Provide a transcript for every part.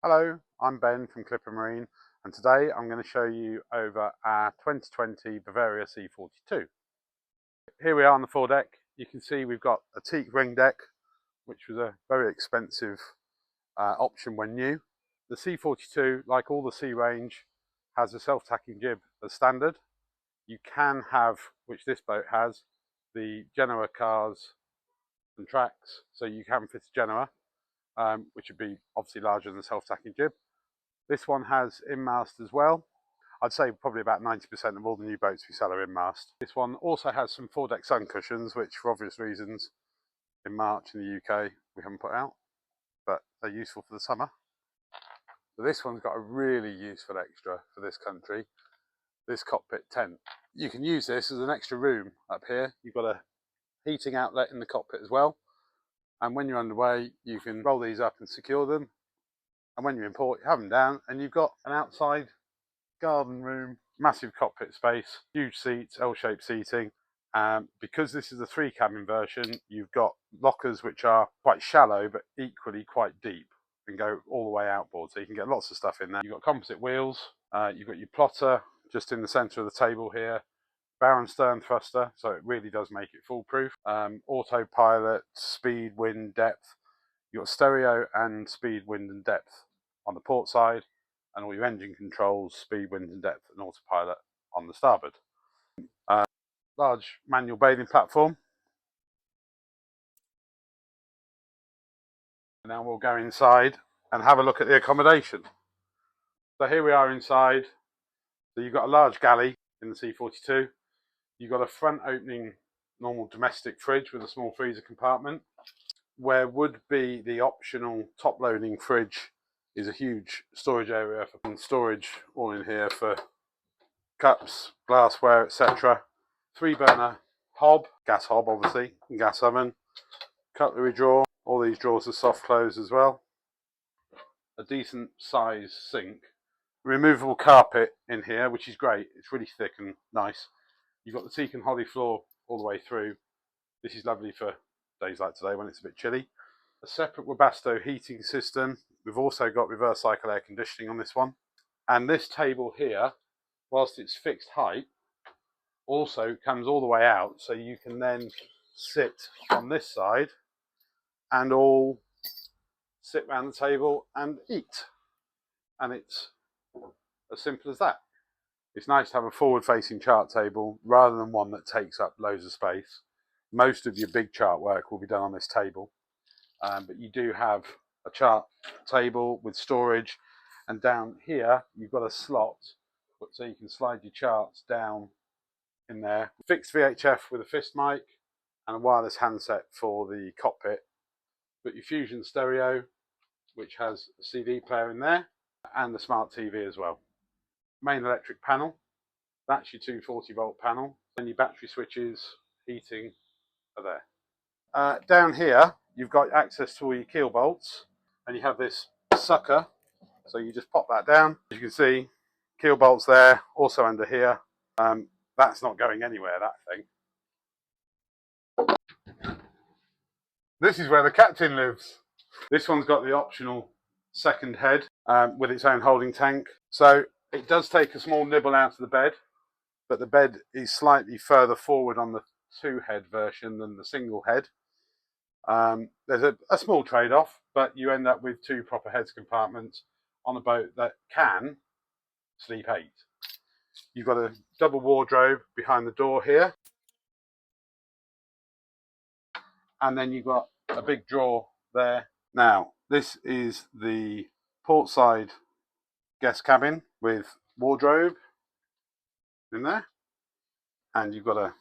Hello, I'm Ben from Clipper Marine, and today I'm going to show you over our 2020 Bavaria C42. Here we are on the foredeck. You can see we've got a teak ring deck, which was a very expensive option when new. The C42, like all the C range, has a self-tacking jib as standard. You can have, which this boat has, the Genoa cars and tracks, so you can fit a Genoa, which would be obviously larger than the self-tacking jib. This one has in-mast as well. I'd say probably about 90% of all the new boats we sell are in-mast. This one also has some foredeck sun cushions, which for obvious reasons in March in the UK we haven't put out, but they're useful for the summer. So this one's got a really useful extra for this country, this cockpit tent. You can use this as an extra room up here. You've got a heating outlet in the cockpit as well. And when you're underway, you can roll these up and secure them. And when you import, you have them down and you've got an outside garden room, massive cockpit space, huge seats, L-shaped seating. Because this is a 3-cabin version, you've got lockers which are quite shallow but equally quite deep and go all the way outboard, so you can get lots of stuff in there. You've got composite wheels, you've got your plotter just in the centre of the table here, bow and stern thruster, so it really does make it foolproof. Autopilot, speed, wind, depth. You've got stereo and speed, wind and depth on the port side, and all your engine controls, speed, wind and depth, and autopilot on the starboard. Large manual bathing platform. Now we'll go inside and have a look at the accommodation. So here we are inside. So you've got a large galley in the C42. You've got a front opening normal domestic fridge with a small freezer compartment. Where would be the optional top loading fridge is a huge storage area for storage all in here for cups, glassware, etc. 3-burner hob, gas hob obviously, and gas oven, cutlery drawer, all these drawers are soft close as well, a decent size sink, removable carpet in here which is great, it's really thick and nice. You've got the teak and holly floor all the way through. This is lovely for days like today when it's a bit chilly. A separate Webasto heating system. We've also got reverse cycle air conditioning on this one. And this table here, whilst it's fixed height, also comes all the way out, so you can then sit on this side and all sit around the table and eat. And it's as simple as that. It's nice to have a forward-facing chart table rather than one that takes up loads of space. Most of your big chart work will be done on this table. But you do have a chart table with storage, and down here you've got a slot so you can slide your charts down in there. Fixed VHF with a fist mic and a wireless handset for the cockpit. But your Fusion stereo, which has a CD player in there, and the smart TV as well. Main electric panel, that's your 240-volt panel. Then your battery switches, heating are there. Down here you've got access to all your keel bolts, and you have this sucker, so you just pop that down. As you can see, keel bolts there, also under here. That's not going anywhere, that thing. This is where the captain lives. This one's got the optional second head with its own holding tank. So it does take a small nibble out of the bed, but the bed is slightly further forward on the 2-head version than the single head. There's a small trade-off, but you end up with 2 proper heads compartments on a boat that can sleep 8. You've got a double wardrobe behind the door here, and then you've got a big drawer there. Now, this is the port side guest cabin with wardrobe in there, and you've got a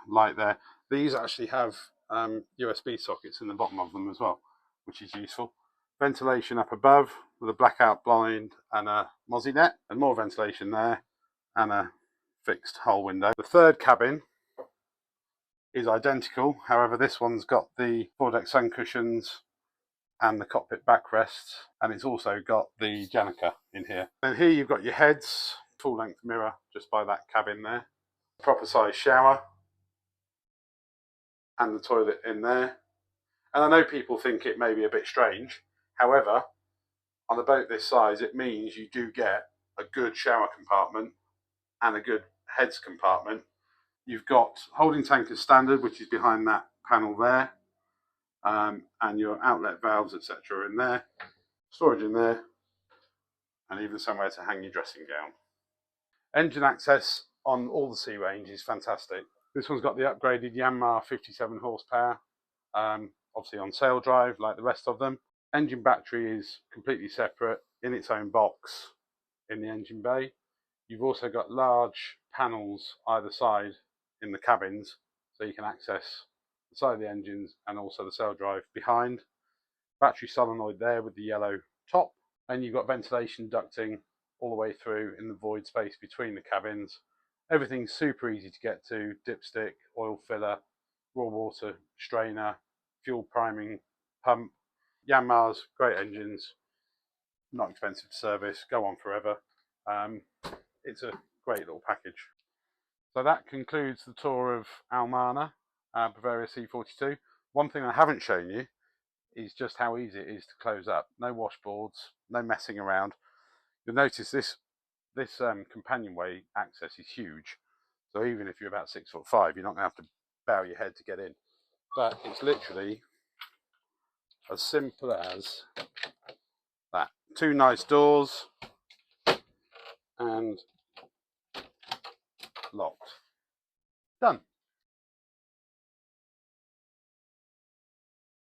light there. These actually have USB sockets in the bottom of them as well, which is useful. Ventilation up above with a blackout blind and a mozzie net, and more ventilation there, and a fixed hull window. The third cabin is identical, however this one's got the foredeck sun cushions and the cockpit backrests, and it's also got the Janica in here. And here you've got your heads, full length mirror just by that cabin there, proper size shower, and the toilet in there. And I know people think it may be a bit strange, however, on a boat this size, it means you do get a good shower compartment and a good heads compartment. You've got holding tank as standard, which is behind that panel there, and your outlet valves, etc., are in there. Storage in there, and even somewhere to hang your dressing gown. Engine access on all the C range is fantastic. This one's got the upgraded Yanmar 57 horsepower, obviously on sail drive like the rest of them. Engine battery is completely separate in its own box in the engine bay. You've also got large panels either side in the cabins, so you can access the side of the engines and also the sail drive behind. Battery solenoid there with the yellow top, and you've got ventilation ducting all the way through in the void space between the cabins. Everything's super easy to get to: dipstick, oil filler, raw water strainer, fuel priming pump. Yanmar's great engines, not expensive to service, go on forever. It's a great little package. So that concludes the tour of Almana, Bavaria C42. One thing I haven't shown you is just how easy it is to close up. No washboards, no messing around. You'll notice this companionway access is huge. So even if you're about 6'5", you're not going to have to bow your head to get in. But it's literally as simple as that. Two nice doors and locked. Done.